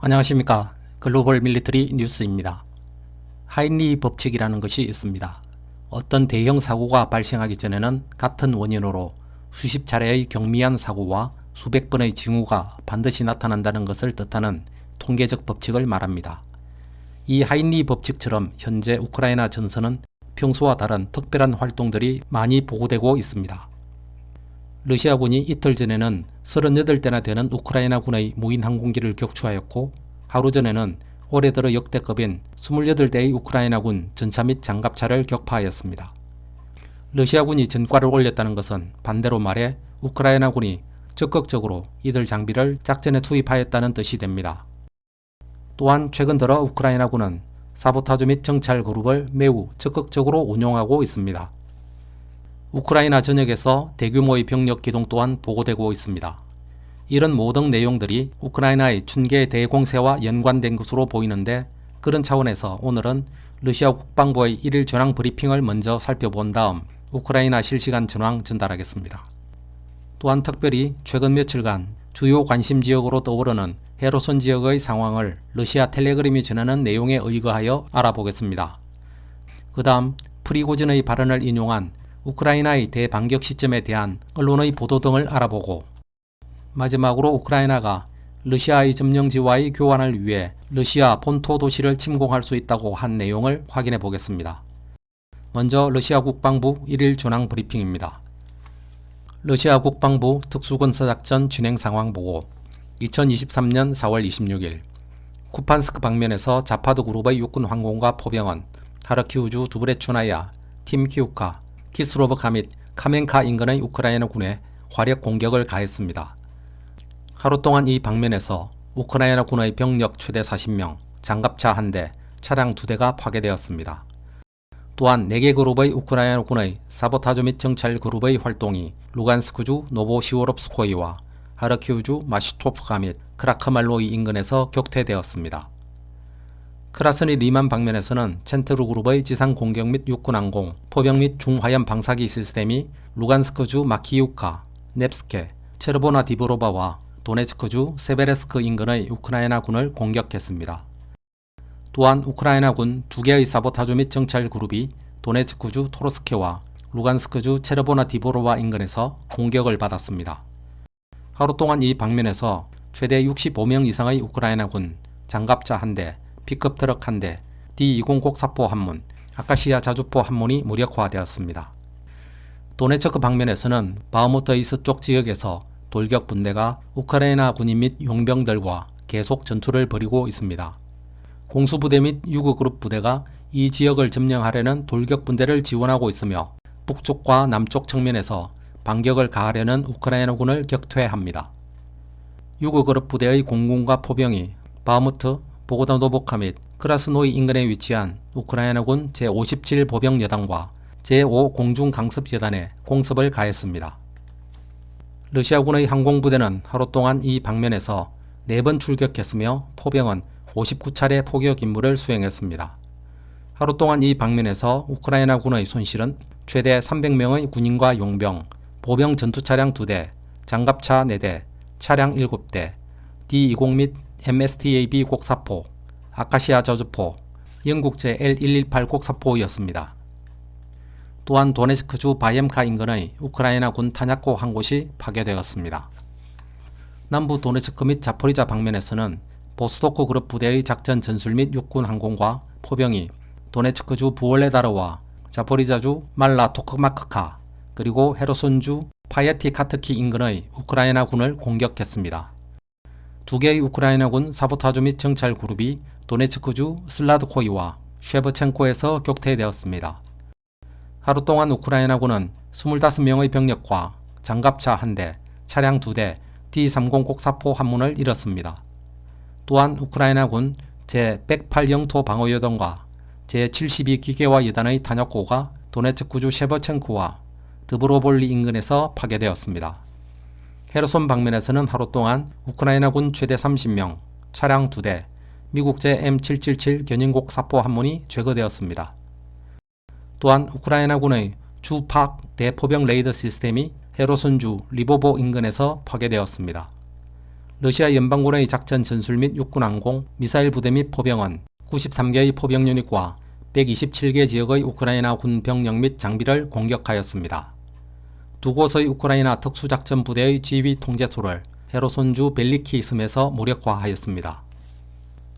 안녕하십니까. 글로벌 밀리터리 뉴스입니다. 하인리 법칙이라는 것이 있습니다. 어떤 대형 사고가 발생하기 전에는 같은 원인으로 수십 차례의 경미한 사고와 수백 번의 징후가 반드시 나타난다는 것을 뜻하는 통계적 법칙을 말합니다. 이 하인리 법칙처럼 현재 우크라이나 전선은 평소와 다른 특별한 활동들이 많이 보고되고 있습니다. 러시아군이 이틀 전에는 38대나 되는 우크라이나군의 무인 항공기를 격추하였고, 하루 전에는 올해 들어 역대급인 28대의 우크라이나군 전차 및 장갑차를 격파하였습니다. 러시아군이 전과를 올렸다는 것은 반대로 말해 우크라이나군이 적극적으로 이들 장비를 작전에 투입하였다는 뜻이 됩니다. 또한 최근 들어 우크라이나군은 사보타주 및 정찰 그룹을 매우 적극적으로 운용하고 있습니다. 우크라이나 전역에서 대규모의 병력 기동 또한 보고되고 있습니다. 이런 모든 내용들이 우크라이나의 춘계 대공세와 연관된 것으로 보이는데, 그런 차원에서 오늘은 러시아 국방부의 1일 전황 브리핑을 먼저 살펴본 다음 우크라이나 실시간 전황 전달하겠습니다. 또한 특별히 최근 며칠간 주요 관심 지역으로 떠오르는 헤르손 지역의 상황을 러시아 텔레그램이 전하는 내용에 의거하여 알아보겠습니다. 그 다음 프리고진의 발언을 인용한 우크라이나의 대반격 시점에 대한 언론의 보도 등을 알아보고, 마지막으로 우크라이나가 러시아의 점령지와의 교환을 위해 러시아 본토 도시를 침공할 수 있다고 한 내용을 확인해 보겠습니다. 먼저 러시아 국방부 1일 전황 브리핑입니다. 러시아 국방부 특수군사작전 진행 상황 보고 2023년 4월 26일 쿠판스크 방면에서 자파드 그룹의 육군 항공과 포병은 하르키우주 두브레추나야, 팀키우카, 키스로브카 및 카멘카 인근의 우크라이나군에 화력 공격을 가했습니다. 하루 동안 이 방면에서 우크라이나군의 병력 최대 40명, 장갑차 1대, 차량 2대가 파괴되었습니다. 또한 4개 그룹의 우크라이나군의 사보타주 및 정찰 그룹의 활동이 루간스크주 노보시오롭스코이와 하르키우주 마시토프카 및 크라크말로이 인근에서 격퇴되었습니다. 크라스니 리만 방면에서는 첸트루 그룹의 지상 공격 및 육군 항공, 포병 및 중화염 방사기 시스템이 루간스크주 마키유카, 넵스케, 체르보나 디브로바와 도네츠크주 세베레스크 인근의 우크라이나군을 공격했습니다. 또한 우크라이나군 2개의 사보타주 및 정찰 그룹이 도네츠크주 토르스케와 루간스크주 체르보나 디브로바 인근에서 공격을 받았습니다. 하루 동안 이 방면에서 최대 65명 이상의 우크라이나군 장갑차 1대, 픽업 트럭 1대, D-20 곡사포 1문, 아카시아 자주포 1문이 무력화되었습니다. 도네츠크 방면에서는 바흐무트의 서쪽 지역에서 돌격 분대가 우크라이나 군인 및 용병들과 계속 전투를 벌이고 있습니다. 공수부대 및 유구그룹 부대가 이 지역을 점령하려는 돌격 분대를 지원하고 있으며, 북쪽과 남쪽 측면에서 반격을 가하려는 우크라이나군을 격퇴합니다. 유구그룹 부대의 공군과 포병이 바흐무트, 보고다노보카 및 크라스노이 인근에 위치한 우크라이나군 제57 보병여단과 제5 공중강습여단에 공습을 가했습니다. 러시아군의 항공부대는 하루 동안 이 방면에서 4번 출격했으며 포병은 59차례 포격 임무를 수행했습니다. 하루 동안 이 방면에서 우크라이나군의 손실은 최대 300명의 군인과 용병, 보병 전투차량 2대, 장갑차 4대, 차량 7대, D-20 및 MSTAB 곡사포, 아카시아 저주포, 영국제 L118 곡사포였습니다. 또한 도네츠크주 바옘카 인근의 우크라이나군 탄약고 한 곳이 파괴되었습니다. 남부 도네츠크 및 자포리자 방면에서는 보스토크 그룹 부대의 작전 전술 및 육군 항공과 포병이 도네츠크주 부올레다르와 자포리자주 말라 토크마크카, 그리고 헤르손주 파예티카트키 인근의 우크라이나군을 공격했습니다. 2개의 우크라이나군 사보타주 및 정찰 그룹이 도네츠크주 슬라드코이와 쉐버첸코에서 격퇴되었습니다. 하루 동안 우크라이나군은 25명의 병력과 장갑차 1대, 차량 2대, D-30 곡사포 1문을 잃었습니다. 또한 우크라이나군 제108 영토 방어여단과 제72 기계화 여단의 탄약고가 도네츠크주 쉐버첸코와 드브로볼리 인근에서 파괴되었습니다. 헤르손 방면에서는 하루 동안 우크라이나군 최대 30명, 차량 2대, 미국제 M777 견인곡 사포 1문이 제거되었습니다. 또한 우크라이나군의 주팍 대포병 레이더 시스템이 헤르손주 리보보 인근에서 파괴되었습니다. 러시아 연방군의 작전 전술 및 육군 항공, 미사일 부대 및 포병은 93개의 포병 유닛과 127개 지역의 우크라이나 군 병력 및 장비를 공격하였습니다. 두 곳의 우크라이나 특수작전 부대의 지휘 통제소를 헤르손주 벨리키스름에서 무력화하였습니다.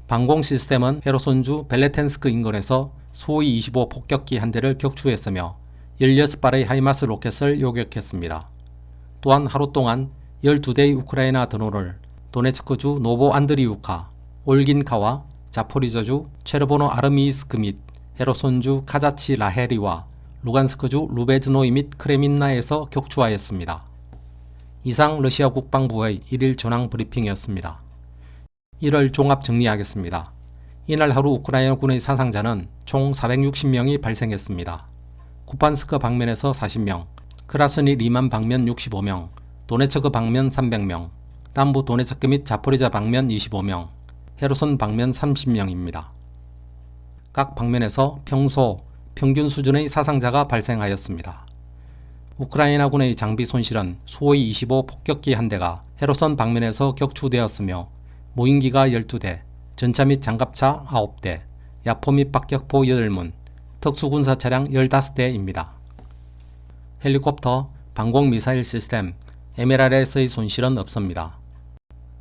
방공 시스템은 헤르손주 벨레텐스크 인근에서 수호이 25 폭격기 한 대를 격추했으며 16발의 하이마스 로켓을 요격했습니다. 또한 하루 동안 12대의 우크라이나 드론을 도네츠크주 노보안드리우카, 올긴카와 자포리저주 체르보노 아르미이스크 및 헤르손주 카자치 라헤리와 루간스크주 루베즈노이 및 크레민나에서 격추하였습니다. 이상 러시아 국방부의 1일 전황 브리핑이었습니다. 이를 종합 정리하겠습니다. 이날 하루 우크라이나군의 사상자는 총 460명이 발생했습니다. 쿠판스크 방면에서 40명, 크라스니 리만 방면 65명, 도네츠크 방면 300명, 남부 도네츠크 및 자포리자 방면 25명, 헤르손 방면 30명입니다. 각 방면에서 평균 수준의 사상자가 발생하였습니다. 우크라이나군의 장비 손실은 수호이 25 폭격기 한 대가 헤르손 방면에서 격추되었으며 무인기가 12대, 전차 및 장갑차 9대, 야포 및 박격포 8문, 특수군사 차량 15대입니다. 헬리콥터, 방공미사일 시스템, MLRS의 손실은 없습니다.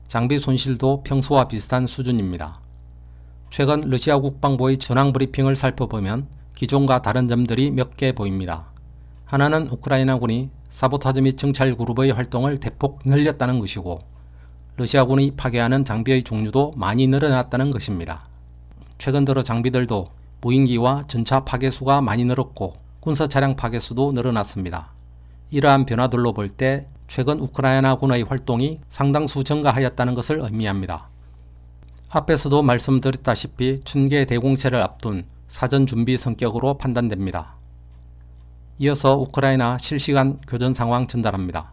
장비 손실도 평소와 비슷한 수준입니다. 최근 러시아 국방부의 전황 브리핑을 살펴보면 기존과 다른 점들이 몇 개 보입니다. 하나는 우크라이나군이 사보타지 및 정찰 그룹의 활동을 대폭 늘렸다는 것이고 러시아군이 파괴하는 장비의 종류도 많이 늘어났다는 것입니다. 최근 들어 장비들도 무인기와 전차 파괴수가 많이 늘었고 군사차량 파괴수도 늘어났습니다. 이러한 변화들로 볼 때 최근 우크라이나군의 활동이 상당수 증가하였다는 것을 의미합니다. 앞에서도 말씀드렸다시피 춘계 대공세를 앞둔 사전 준비 성격으로 판단됩니다. 이어서 우크라이나 실시간 교전 상황 전달합니다.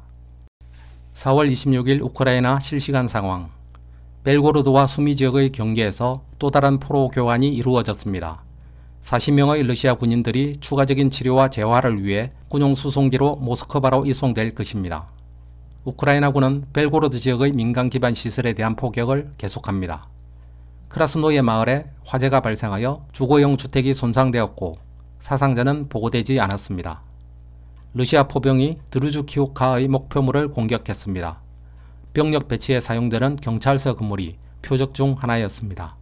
4월 26일 우크라이나 실시간 상황. 벨고로드와 수미 지역의 경계에서 또 다른 포로 교환이 이루어졌습니다. 40명의 러시아 군인들이 추가적인 치료와 재활을 위해 군용 수송기로 모스크바로 이송될 것입니다. 우크라이나군은 벨고로드 지역의 민간 기반 시설에 대한 포격을 계속합니다. 크라스노예 마을에 화재가 발생하여 주거용 주택이 손상되었고 사상자는 보고되지 않았습니다. 러시아 포병이 드루즈키우카의 목표물을 공격했습니다. 병력 배치에 사용되는 경찰서 건물이 표적 중 하나였습니다.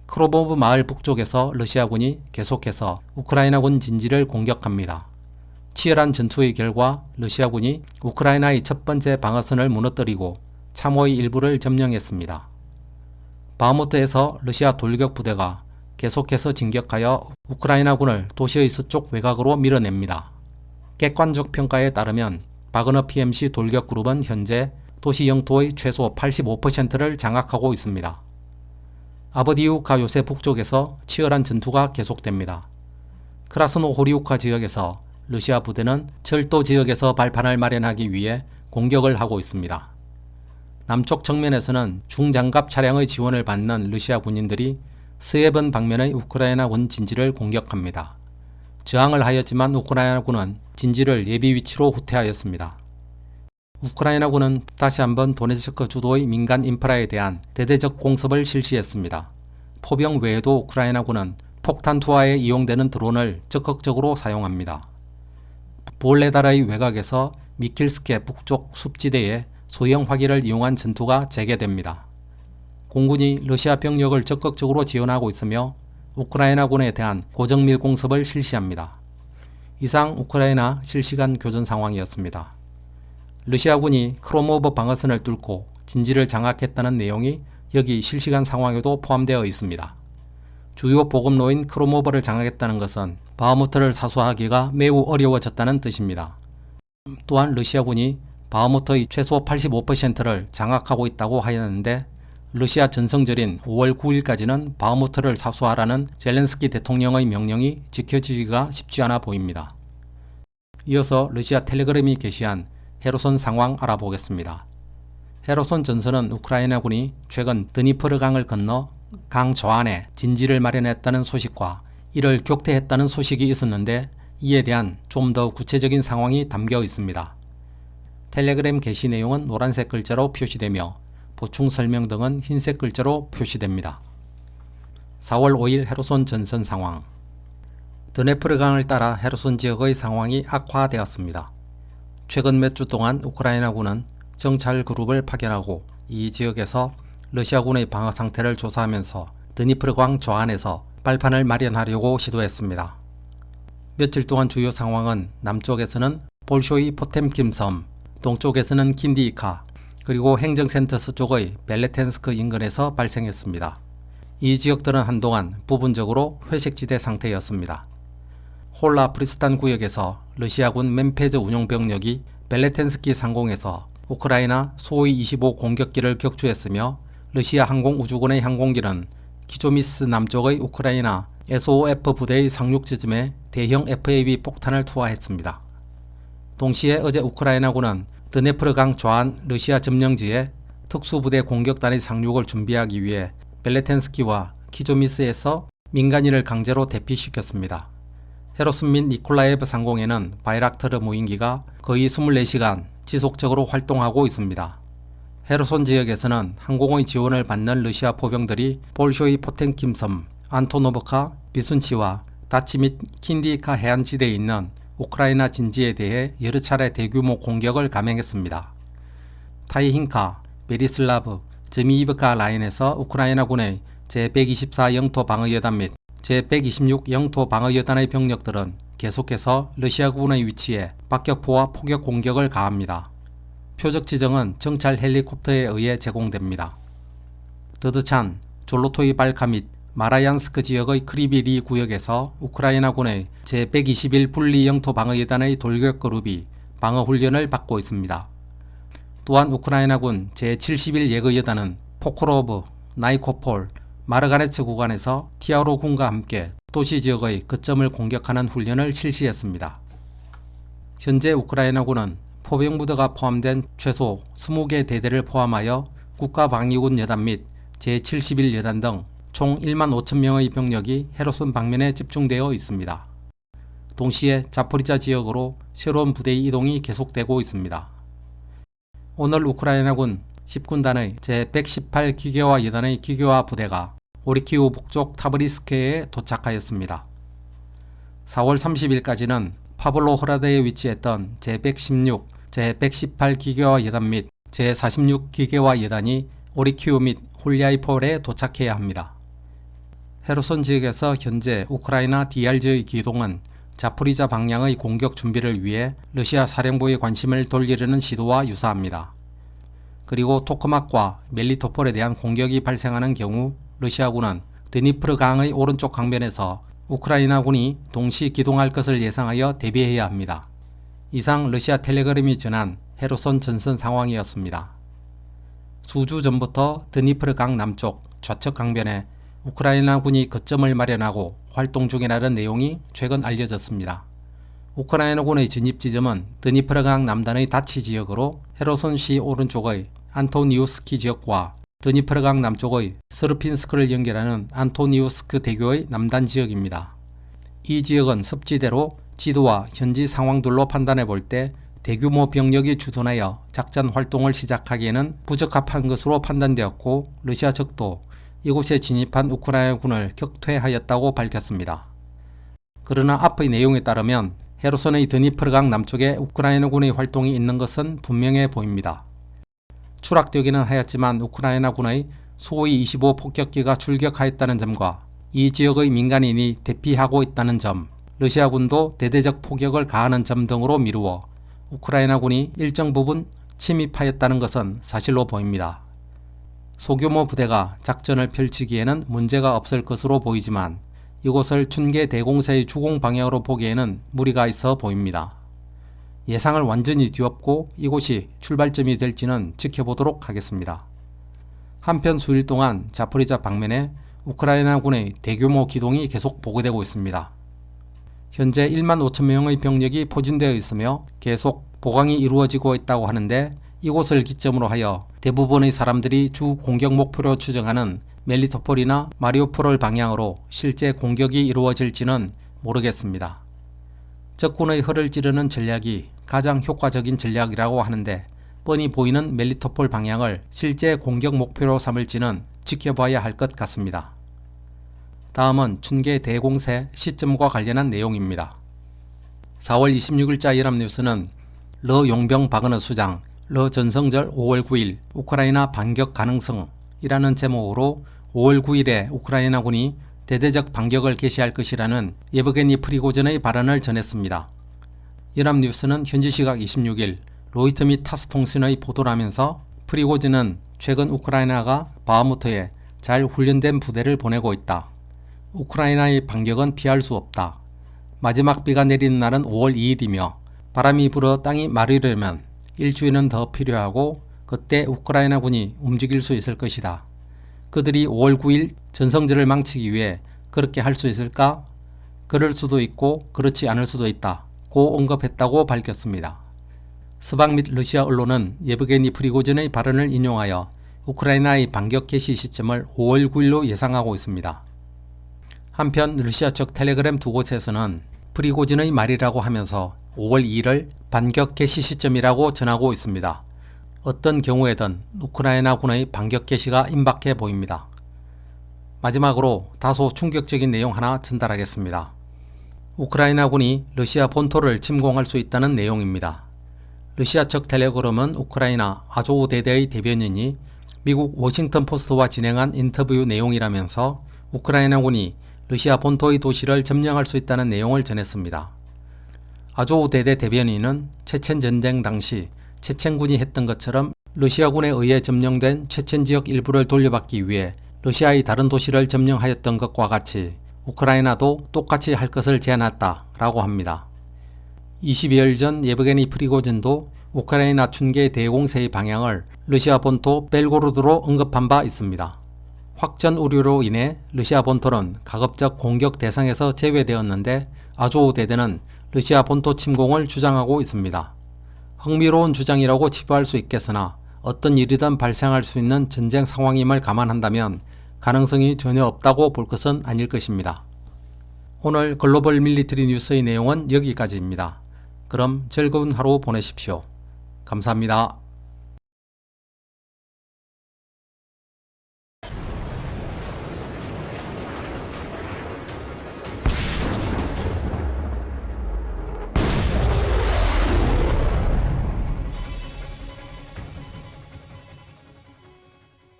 크로보브 마을 북쪽에서 러시아군이 계속해서 우크라이나군 진지를 공격합니다. 치열한 전투의 결과 러시아군이 우크라이나의 첫 번째 방어선을 무너뜨리고 참호의 일부를 점령했습니다. 바흐무트에서 러시아 돌격 부대가 계속해서 진격하여 우크라이나군을 도시의 서쪽 외곽으로 밀어냅니다. 객관적 평가에 따르면 바그너 PMC 돌격 그룹은 현재 도시 영토의 최소 85%를 장악하고 있습니다. 아버디우카 요새 북쪽에서 치열한 전투가 계속됩니다. 크라스노호리우카 지역에서 러시아 부대는 철도 지역에서 발판을 마련하기 위해 공격을 하고 있습니다. 남쪽 정면에서는 중장갑 차량의 지원을 받는 러시아 군인들이 스에번 방면의 우크라이나군 진지를 공격합니다. 저항을 하였지만 우크라이나군은 진지를 예비 위치로 후퇴하였습니다. 우크라이나군은 다시 한번 도네츠크 주도의 민간 인프라에 대한 대대적 공습을 실시했습니다. 포병 외에도 우크라이나군은 폭탄 투하에 이용되는 드론을 적극적으로 사용합니다. 부올레다르의 외곽에서 미킬스케 북쪽 숲지대에 소형 화기를 이용한 전투가 재개됩니다. 공군이 러시아 병력을 적극적으로 지원하고 있으며 우크라이나군에 대한 고정밀 공습을 실시합니다. 이상 우크라이나 실시간 교전 상황이었습니다. 러시아군이 크로모브 방어선을 뚫고 진지를 장악했다는 내용이 여기 실시간 상황에도 포함되어 있습니다. 주요 보급로인 크로모브를 장악했다는 것은 바흐무트를 사수하기가 매우 어려워졌다는 뜻입니다. 또한 러시아군이 바흐무트의 최소 85%를 장악하고 있다고 하였는데 러시아 전성절인 5월 9일까지는 바흐무트를 사수하라는 젤렌스키 대통령의 명령이 지켜지기가 쉽지 않아 보입니다. 이어서 러시아 텔레그램이 게시한 헤르손 상황 알아보겠습니다. 헤르손 전선은 우크라이나군이 최근 드니프르 강을 건너 강 저안에 진지를 마련했다는 소식과 이를 격퇴했다는 소식이 있었는데 이에 대한 좀 더 구체적인 상황이 담겨 있습니다. 텔레그램 게시 내용은 노란색 글자로 표시되며 보충 설명 등은 흰색 글자로 표시됩니다. 4월 5일 헤르손 전선 상황. 드네프르강을 따라 헤르손 지역의 상황이 악화되었습니다. 최근 몇 주 동안 우크라이나군은 정찰 그룹을 파견하고 이 지역에서 러시아군의 방어 상태를 조사하면서 드니프르강 조안에서 발판을 마련하려고 시도했습니다. 며칠 동안 주요 상황은 남쪽에서는 볼쇼이 포템킴 섬, 동쪽에서는 킨디이카, 그리고 행정센터 서쪽의 벨레텐스크 인근에서 발생했습니다. 이 지역들은 한동안 부분적으로 회색지대 상태였습니다. 홀라 프리스탄 구역에서 러시아군 맨페즈 운용병력이 벨레텐스키 상공에서 우크라이나 소위 25 공격기를 격추했으며 러시아 항공우주군의 항공기는 키조미스 남쪽의 우크라이나 SOF 부대의 상륙 지점에 대형 FAB 폭탄을 투하했습니다. 동시에 어제 우크라이나군은 드네프르강 좌안 러시아 점령지에 특수부대 공격단의 상륙을 준비하기 위해 벨레텐스키와 키조미스에서 민간인을 강제로 대피시켰습니다. 헤르손 및 니콜라예브 상공에는 바이락터르 무인기가 거의 24시간 지속적으로 활동하고 있습니다. 헤르손 지역에서는 항공의 지원을 받는 러시아 포병들이 볼쇼이 포템킴 섬, 안토노브카, 비순치와 다치 및 킨디이카 해안지대에 있는 우크라이나 진지에 대해 여러 차례 대규모 공격을 감행했습니다. 타이힌카, 베리슬라브, 즈미이브카 라인에서 우크라이나군의 제124 영토 방어여단 및 제126 영토 방어여단의 병력들은 계속해서 러시아군의 위치에 박격포와 포격 공격을 가합니다. 표적 지정은 정찰 헬리콥터에 의해 제공됩니다. 드드찬, 졸로토이 발카 및 마라얀스크 지역의 크리비리 구역에서 우크라이나군의 제121 분리 영토 방어여단의 돌격 그룹이 방어훈련을 받고 있습니다. 또한 우크라이나군 제71 예거여단은 포크로브, 나이코폴, 마르가네츠 구간에서 티아로 군과 함께 도시 지역의 거점을 공격하는 훈련을 실시했습니다. 현재 우크라이나군은 포병부대가 포함된 최소 20개 대대를 포함하여 국가방위군 여단 및 제71 여단 등 총 1만 5천 명의 병력이 헤르손 방면에 집중되어 있습니다. 동시에 자포리자 지역으로 새로운 부대의 이동이 계속되고 있습니다. 오늘 우크라이나군 10군단의 제118 기계화 여단의 기계화 부대가 오리키우 북쪽 타브리스크에 도착하였습니다. 4월 30일까지는 파블로 호라드에 위치했던 제116, 제118 기계화 여단 및 제46 기계화 여단이 오리키우 및 홀리아이폴에 도착해야 합니다. 헤르손 지역에서 현재 우크라이나 DRG의 기동은 자포리자 방향의 공격 준비를 위해 러시아 사령부의 관심을 돌리려는 시도와 유사합니다. 그리고 토크막과 멜리토폴에 대한 공격이 발생하는 경우 러시아군은 드니프르강의 오른쪽 강변에서 우크라이나군이 동시 기동할 것을 예상하여 대비해야 합니다. 이상 러시아 텔레그램이 전한 헤르손 전선 상황이었습니다. 수주 전부터 드니프르강 남쪽 좌측 강변에 우크라이나군이 거점을 마련하고 활동 중이라는 내용이 최근 알려졌습니다. 우크라이나군의 진입 지점은 드니프르강 남단의 다치 지역으로 헤르손시 오른쪽의 안토니우스키 지역과 드니프르강 남쪽의 스르핀스크를 연결하는 안토니우스크 대교의 남단 지역입니다. 이 지역은 습지대로 지도와 현지 상황들로 판단해 볼 때 대규모 병력이 주둔하여 작전 활동을 시작하기에는 부적합한 것으로 판단되었고 러시아 측도 이곳에 진입한 우크라이나군을 격퇴하였다고 밝혔습니다. 그러나 앞의 내용에 따르면 헤르손의 드니프르강 남쪽에 우크라이나군의 활동이 있는 것은 분명해 보입니다. 추락되기는 하였지만 우크라이나군의 소위 25 폭격기가 출격하였다는 점과 이 지역의 민간인이 대피하고 있다는 점, 러시아군도 대대적 포격을 가하는 점 등으로 미루어 우크라이나군이 일정 부분 침입하였다는 것은 사실로 보입니다. 소규모 부대가 작전을 펼치기에는 문제가 없을 것으로 보이지만 이곳을 춘계 대공세의 주공 방향으로 보기에는 무리가 있어 보입니다. 예상을 완전히 뒤엎고 이곳이 출발점이 될지는 지켜보도록 하겠습니다. 한편 수일 동안 자포리자 방면에 우크라이나군의 대규모 기동이 계속 보고되고 있습니다. 현재 1만 5천 명의 병력이 포진되어 있으며 계속 보강이 이루어지고 있다고 하는데 이곳을 기점으로 하여 대부분의 사람들이 주 공격 목표로 추정하는 멜리토폴이나 마리우폴 방향으로 실제 공격이 이루어질지는 모르겠습니다. 적군의 허를 찌르는 전략이 가장 효과적인 전략이라고 하는데 뻔히 보이는 멜리토폴 방향을 실제 공격 목표로 삼을지는 지켜봐야 할 것 같습니다. 다음은 춘계 대공세 시점과 관련한 내용입니다. 4월 26일자 연합뉴스는 러 용병 박은호 수장, 러 전성절 5월 9일 우크라이나 반격 가능성이라는 제목으로 5월 9일에 우크라이나군이 대대적 반격을 개시할 것이라는 예브게니 프리고진의 발언을 전했습니다. 연합뉴스는 현지 시각 26일 로이터 및 타스 통신의 보도를 하면서 프리고진은 최근 우크라이나가 바흐무트에 잘 훈련된 부대를 보내고 있다. 우크라이나의 반격은 피할 수 없다. 마지막 비가 내리는 날은 5월 2일이며 바람이 불어 땅이 마르려면 일주일은 더 필요하고 그때 우크라이나군이 움직일 수 있을 것이다. 그들이 5월 9일 전성절을 망치기 위해 그렇게 할 수 있을까? 그럴 수도 있고 그렇지 않을 수도 있다. 고 언급했다고 밝혔습니다. 서방 및 러시아 언론은 예브게니 프리고진의 발언을 인용하여 우크라이나의 반격 개시 시점을 5월 9일로 예상하고 있습니다. 한편 러시아 측 텔레그램 두 곳에서는 프리고진의 말이라고 하면서 5월 2일을 반격 개시 시점이라고 전하고 있습니다. 어떤 경우에든 우크라이나군의 반격 개시가 임박해 보입니다. 마지막으로 다소 충격적인 내용 하나 전달하겠습니다. 우크라이나군이 러시아 본토를 침공할 수 있다는 내용입니다. 러시아 측 텔레그램은 우크라이나 아조우 대대의 대변인이 미국 워싱턴 포스트와 진행한 인터뷰 내용이라면서 우크라이나군이 러시아 본토의 도시를 점령할 수 있다는 내용을 전했습니다. 아조우 대대 대변인은 체첸 전쟁 당시 체첸군이 했던 것처럼 러시아군에 의해 점령된 체첸 지역 일부를 돌려받기 위해 러시아의 다른 도시를 점령하였던 것과 같이 우크라이나도 똑같이 할 것을 제안했다 라고 합니다. 22일 전 예브게니 프리고진도 우크라이나 춘계 대공세의 방향을 러시아 본토 벨고로드로 언급한 바 있습니다. 확전 우려로 인해 러시아 본토는 가급적 공격 대상에서 제외되었는데 아조우 대대는 러시아 본토 침공을 주장하고 있습니다. 흥미로운 주장이라고 치부할 수 있겠으나 어떤 일이든 발생할 수 있는 전쟁 상황임을 감안한다면 가능성이 전혀 없다고 볼 것은 아닐 것입니다. 오늘 글로벌 밀리터리 뉴스의 내용은 여기까지입니다. 그럼 즐거운 하루 보내십시오. 감사합니다.